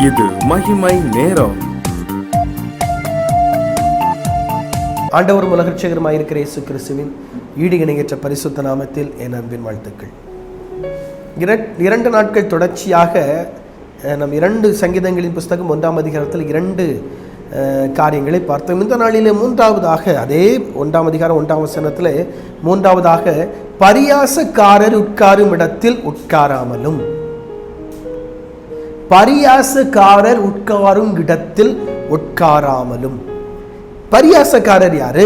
இது மகிமை நேரம். ஆண்டவர் உலகரட்சகருமாய் இருக்கிற இயேசு கிறிஸ்துவின் ஈடு இணையற்ற பரிசுத்த நாமத்தில் என் அன்பின் வாழ்த்துக்கள். 2 நாட்கள் தொடர்ச்சியாக நம் 2 சங்கீதங்களின் புஸ்தகம் 1ஆம் அதிகாரத்தில் 2 காரியங்களை பார்த்தோம். இந்த நாளிலே 3ஆவதாக அதே 1ஆம் அதிகாரம் 1ஆம் வசனத்தில் 3ஆவதாக பரியாசக்காரர் உட்காரும் இடத்தில் உட்காராமலும். பரியாசக்காரர் உட்காரும் இடத்தில் உட்காராமலும். பரியாசக்காரர் யாரு?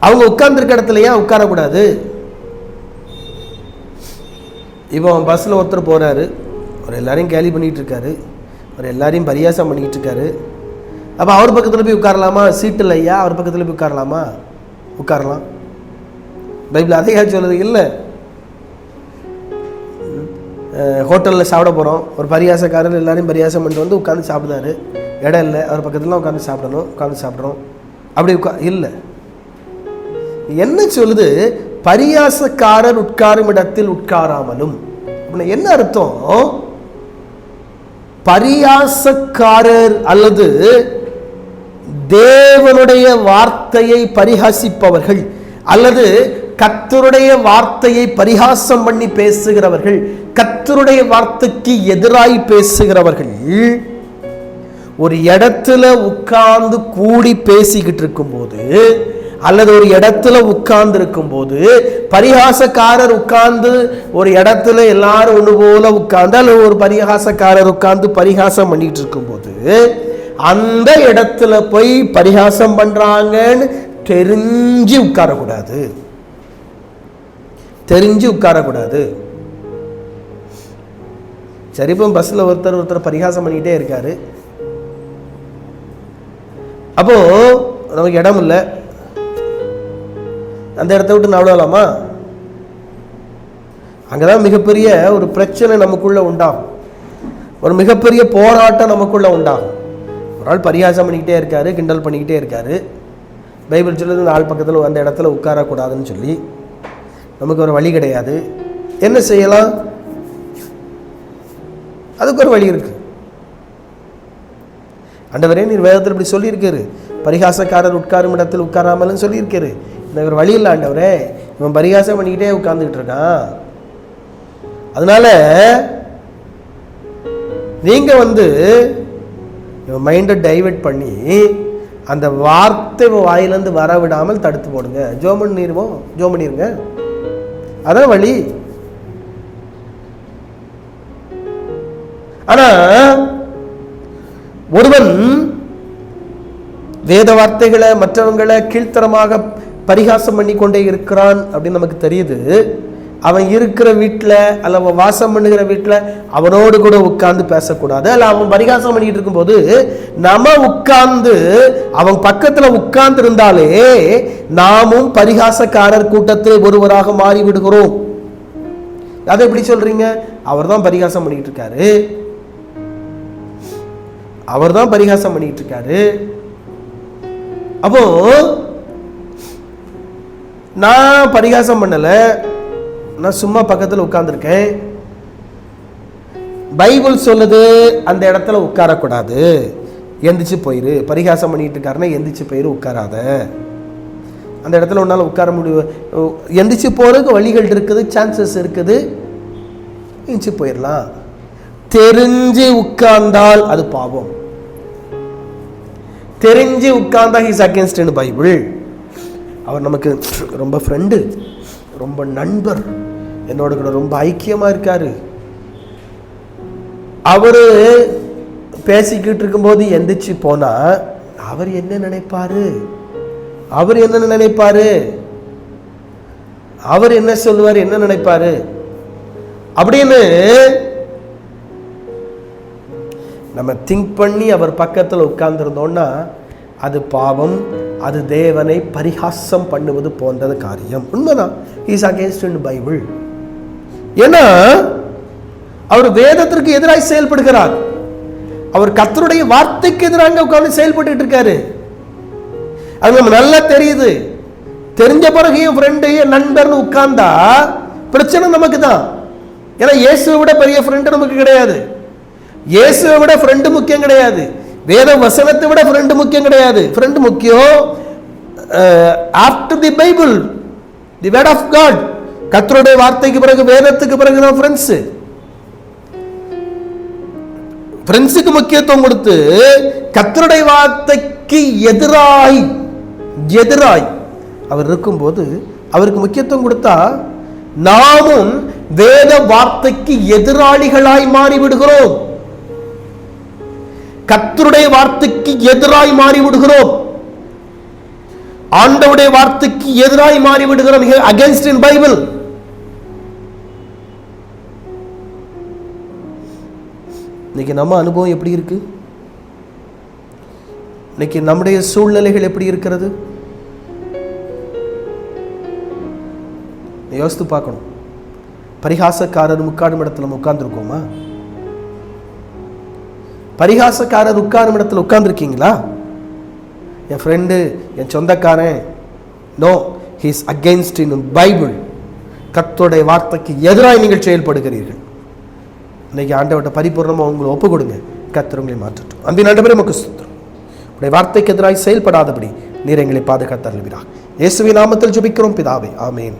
அவங்க உட்கார்ந்துருக்க இடத்துல ஏன் உட்காரக்கூடாது? இப்போ பஸ்ஸில் ஒருத்தர் போகிறாரு, அவர் எல்லாரையும் கேலி பண்ணிகிட்டு இருக்காரு, அவர் எல்லாரையும் பரியாசம் பண்ணிக்கிட்டு இருக்காரு. அப்போ அவர் பக்கத்தில் போய் உட்காரலாமா? சீட்டு இல்லையா, அவர் பக்கத்தில் போய் உட்காரலாமா? உட்காரலாம். பைபிள் அதையா சொல்லுது? இல்லை. ஹோட்டலில் சாப்பிட போகிறோம், ஒரு பரியாசக்காரர் எல்லாரையும் பரியாசம் பண்ணிட்டு வந்து உட்காந்து சாப்பிடுதாரு. இடம் இல்லை, அவர் பக்கத்துலாம் உட்காந்து சாப்பிடணும், உட்காந்து சாப்பிட்றோம். அப்படி இல்லை. என்ன சொல்லுது? பரியாசக்காரர் உட்காரும் இடத்தில் உட்காராமலும். அப்படின்னா என்ன அர்த்தம்? பரியாசக்காரர் அல்லது தேவனுடைய வார்த்தையை பரிகாசிப்பவர்கள் அல்லது கர்த்தருடைய வார்த்தையை பரிகாசம் பண்ணி பேசுகிறவர்கள், கர்த்தருடைய வார்த்தைக்கு எதிராய் பேசுகிறவர்கள் ஒரு இடத்துல உட்கார்ந்து கூடி பேசிக்கிட்டு இருக்கும்போது அல்லது ஒரு இடத்துல உட்கார்ந்து இருக்கும்போது, பரிகாசக்காரர் உட்கார்ந்து ஒரு இடத்துல எல்லாரும் ஒன்று போல உட்கார்ந்து அல்லது ஒரு பரிகாசக்காரர் உட்கார்ந்து பரிகாசம் பண்ணிட்டு இருக்கும்போது அந்த இடத்துல போய் பரிகாசம் பண்றாங்கன்னு தெரிஞ்சு உட்காரக்கூடாது. தெரிஞ்சு உட்காரக்கூடாது. சரி, இப்போ பஸ்ஸில் ஒருத்தர் பரிகாசம் பண்ணிக்கிட்டே இருக்காரு. அப்போ நமக்கு இடம் இல்லை, அந்த இடத்த விட்டு நவலாமா? அங்கதான் மிகப்பெரிய ஒரு பிரச்சனை நமக்குள்ள உண்டாகும், ஒரு மிகப்பெரிய போராட்டம் நமக்குள்ள உண்டாகும். ஒரு ஆள் பரிகாசம் பண்ணிக்கிட்டே இருக்காரு, கிண்டல் பண்ணிக்கிட்டே இருக்காரு. பைபிள் சொல்லுது இந்த ஆள் பக்கத்தில் அந்த இடத்துல உட்காரக்கூடாதுன்னு சொல்லி. நமக்கு ஒரு வழி கிடையாது. என்ன செய்யலாம்? அதுக்கு ஒரு வழி இருக்கு. ஆண்டவரே, நீர் வேதத்தில் இப்படி சொல்லியிருக்காரு, பரிகாசக்காரர் உட்காரும் இடத்தில் உட்காராமலும் சொல்லியிருக்காரு. இந்த ஒரு வழி இல்லை ஆண்டவரே, இவன் பரிகாசம் பண்ணிக்கிட்டே உட்கார்ந்துக்கிட்டு இருக்கான். அதனால நீங்க இவன் மைண்டை டைவர்ட் பண்ணி அந்த வார்த்தை வாயிலிருந்து வர விடாமல் தடுத்து போடுங்க. ஜோம் பண்ணிருங்க. அதான் வழி. ஆனா ஒருவன் வேத வார்த்தைகளை மற்றவங்களை கீழ்த்தரமாக பரிகாசம் பண்ணி கொண்டே இருக்கிறான் அப்படின்னு நமக்கு தெரியுது. அவன் இருக்கிற வீட்டில் அல்ல வாசம் பண்ணுகிற வீட்டில் அவனோடு கூட உட்கார்ந்து பேசக்கூடாது. அல்ல அவன் பரிகாசம் பண்ணிட்டு இருக்கும்போது நம்ம உட்கார்ந்து அவன் பக்கத்தில் உட்கார்ந்து இருந்தாலே நாமும் பரிகாசக்காரர் கூட்டத்தில் ஒருவராக மாறி விடுகிறோம். அதை எப்படி சொல்றீங்க? அவர் தான் பரிகாசம் பண்ணிட்டு இருக்காரு, அவர் தான் பரிகாசம் பண்ணிட்டு இருக்காரு. அப்போ நான் பரிகாசம் பண்ணல, நான் சும்மா பக்கத்தில் உட்கார்ந்துருக்கேன். பைபிள் சொல்லுது அந்த இடத்துல உட்காரக்கூடாது, எந்திரிச்சு போயிரு. பரிகாசம் பண்ணிட்டு இருக்காருன்னா எந்திரிச்சு போயிரு, உட்காராத. அந்த இடத்துல உன்னால உட்கார முடியும். எந்திரிச்சு போறதுக்கு வழிகள் இருக்குது, சான்சஸ் இருக்குது, எந்திரிச்சு போயிடலாம். தெரிஞ்சு உட்கார்ந்தால் அது பாவம். தெரிஞ்சு உட்கார்ந்தா ஹிஸ் அகேன்ஸ்ட் இன் பைபிள். அவர் நமக்கு ரொம்ப ஃப்ரெண்டு, ரொம்ப நண்பர், என்னோட கூட ரொம்ப ஐக்கியமா இருக்காரு. அவரு பேசிக்கிட்டு இருக்கும்போது எந்திரிச்சு போனா அவர் என்ன நினைப்பாரு? அவர் என்ன நினைப்பாரு? அவர் என்ன சொல்லுவாரு? என்ன நினைப்பாரு? அப்படின்னு நம்ம திங்க் பண்ணி அவர் பக்கத்தில் உட்கார்ந்துருந்தோம்னா அது பாவம், அது தேவனை பரிகாசம் பண்ணுவது போன்றது காரியம். உண்மைதான். Is against in Bible. ஏன்னா அவர் வேதத்திற்கு எதிராக செயல்படுகிறார். அவர் கர்த்தருடைய வார்த்தைக்கு எதிராக உட்கார்ந்து செயல்பட்டு இருக்காரு. அது நம்ம நல்லா தெரியுது. தெரிஞ்ச பிறகு என் ஃப்ரெண்டு என் நண்பர்னு உட்கார்ந்தா பிரச்சனை நமக்கு தான். ஏன்னா இயேசுவை விட பெரிய ஃப்ரெண்டு நமக்கு கிடையாது. இயேசுவை விட ஃப்ரெண்டு முக்கியம் கிடையாது, வேத வசனத்தை விட ஃப்ரெண்டு முக்கியம் கிடையாது. ஃப்ரெண்டு முக்கியம் after the Bible, the word of God. கர்த்தருடைய வார்த்தைக்கு பிறகு, வேதத்துக்கு பிறகு தான் ஃப்ரெண்ட்ஸ். ஃப்ரெண்ட்ஸுக்கு முக்கியத்துவம் கொடுத்து கர்த்தருடைய வார்த்தைக்கு எதிராய் அவர் இருக்கும்போது அவருக்கு முக்கியத்துவம் கொடுத்தா நாமும் வேத வார்த்தைக்கு எதிராளிகளாய் மாறிவிடுகிறோம். கர்த்தருடைய வார்த்தைக்கு எதிராய் மாறிவிடுகிறோம். ஆண்டவருடைய வார்த்தைக்கு எதிராய் மாறிவிடுகிறோம். Against in Bible. இன்னைக்கு நம்ம அனுபவம் எப்படி இருக்கு? இன்னைக்கு நம்முடைய சூழ்நிலைகள் எப்படி இருக்கிறது? யோசித்து பார்க்கணும். பரிகாசக்காரர் உட்காரும் இடத்துல நம்ம உட்கார்ந்துருக்கோமா? பரிகாசக்காரர் உட்காரும் இடத்துல உட்கார்ந்துருக்கீங்களா? என் ஃப்ரெண்டு, என் சொந்தக்காரன், no, he is against in Bible. கர்த்தருடைய வார்த்தைக்கு எதிராக நீங்கள் செயல்படுகிறீர்கள். இன்னைக்கு ஆண்டவர்கிட்ட பரிபூர்ணமாக உங்களை ஒப்பு கொடுங்க. கர்த்தர் உங்களை மாற்றட்டும். அன்பின் ஆண்டவரே, உமக்கு ஸ்தோத்திரம். உடைய வார்த்தைக்கு எதிராக செயல்படாதபடி நீர் எங்களை பாதுகாத்தருள்வீராக. இயேசுவின் நாமத்தில் ஜெபிக்கிறோம் பிதாவே, ஆமென்.